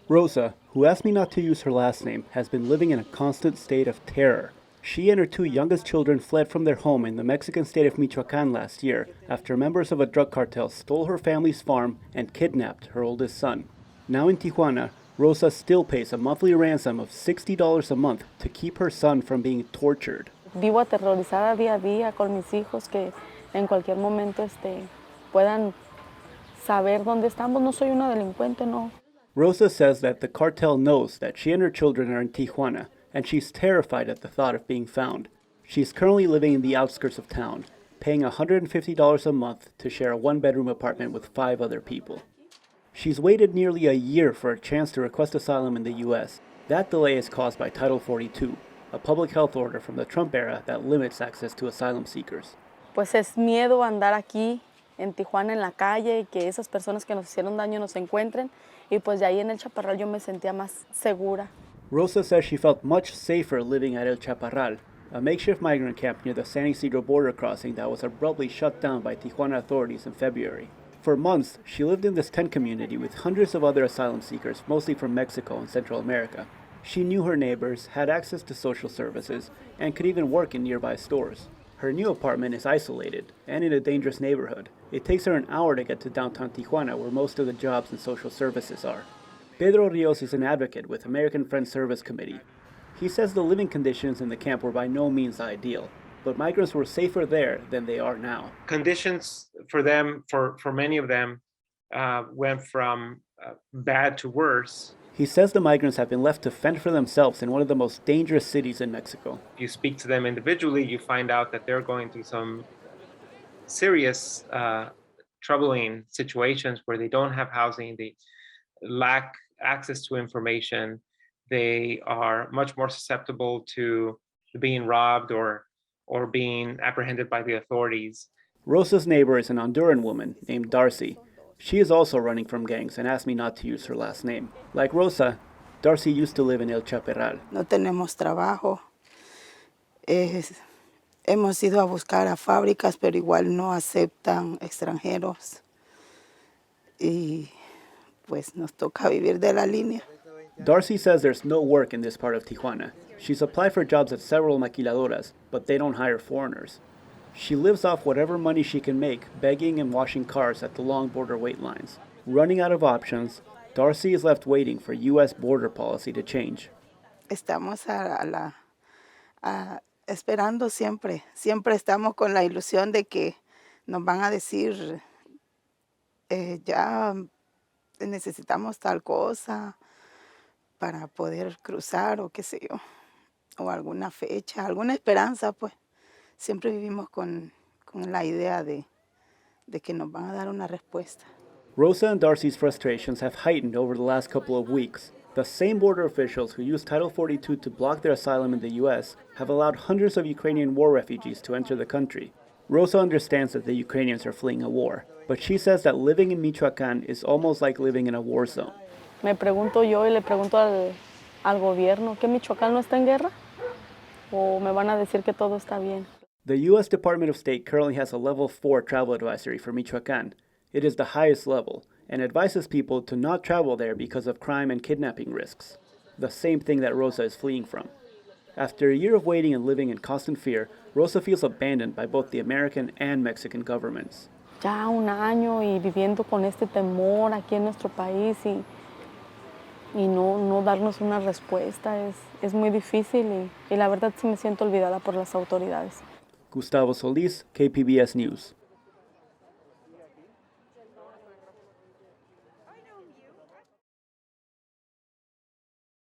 Rosa, who asked me not to use her last name, has been living in a constant state of terror. She and her two youngest children fled from their home in the Mexican state of Michoacan last year after members of a drug cartel stole her family's farm and kidnapped her oldest son. Now in Tijuana, Rosa still pays a monthly ransom of $60 a month to keep her son from being tortured. Vivo aterrorizada día a día con mis hijos que en cualquier momento puedan saber dónde estamos. No soy una delincuente, no. Rosa says that the cartel knows that she and her children are in Tijuana, and she's terrified at the thought of being found. She's currently living in the outskirts of town, paying $150 a month to share a one-bedroom apartment with 5 other people. She's waited nearly a year for a chance to request asylum in the U.S. That delay is caused by Title 42, a public health order from the Trump era that limits access to asylum seekers. Pues es miedo andar aquí en Tijuana en la calle y que esas personas que nos hicieron daño nos encuentren, y pues de ahí en El Chaparral yo me sentía más segura. Rosa says she felt much safer living at El Chaparral, a makeshift migrant camp near the San Ysidro border crossing that was abruptly shut down by Tijuana authorities in February. For months, she lived in this tent community with hundreds of other asylum seekers, mostly from Mexico and Central America. She knew her neighbors, had access to social services, and could even work in nearby stores. Her new apartment is isolated and in a dangerous neighborhood. It takes her an hour to get to downtown Tijuana, where most of the jobs and social services are. Pedro Rios is an advocate with American Friends Service Committee. He says the living conditions in the camp were by no means ideal, but migrants were safer there than they are now. Conditions for them, for many of them, went from bad to worse. He says the migrants have been left to fend for themselves in one of the most dangerous cities in Mexico. If you speak to them individually, you find out that they're going through some serious, troubling situations where they don't have housing, they lack access to information, they are much more susceptible to being robbed or being apprehended by the authorities. Rosa's neighbor is an Honduran woman named Darcy. She is also running from gangs and asked me not to use her last name. Like Rosa, Darcy used to live in El Chaparral. No tenemos trabajo. Hemos ido a buscar a fábricas, pero igual no aceptan extranjeros. Y pues nos toca vivir de la línea. Darcy says there's no work in this part of Tijuana. She's applied for jobs at several maquiladoras, but they don't hire foreigners. She lives off whatever money she can make, begging and washing cars at the long border wait lines. Running out of options, Darcy is left waiting for U.S. border policy to change. Estamos esperando siempre. Siempre estamos con la ilusión de que nos van a decir, ya necesitamos tal cosa para poder cruzar o qué sé yo, o alguna fecha, alguna esperanza, pues. Siempre vivimos con la idea de que nos van a dar una respuesta. Rosa and Darcy's frustrations have heightened over the last couple of weeks. The same border officials who used Title 42 to block their asylum in the U.S. have allowed hundreds of Ukrainian war refugees to enter the country. Rosa understands that the Ukrainians are fleeing a war, but she says that living in Michoacán is almost like living in a war zone. Me pregunto yo y le pregunto al gobierno, ¿que Michoacán no está en guerra? ¿O me van a decir que todo está bien? The U.S. Department of State currently has a Level 4 travel advisory for Michoacán. It is the highest level, and advises people to not travel there because of crime and kidnapping risks, the same thing that Rosa is fleeing from. After a year of waiting and living in constant fear, Rosa feels abandoned by both the American and Mexican governments. Ya un año y viviendo con este temor aquí en nuestro país y no darnos una respuesta es muy difícil y la verdad sí me siento olvidada por las autoridades. Gustavo Solís, KPBS News.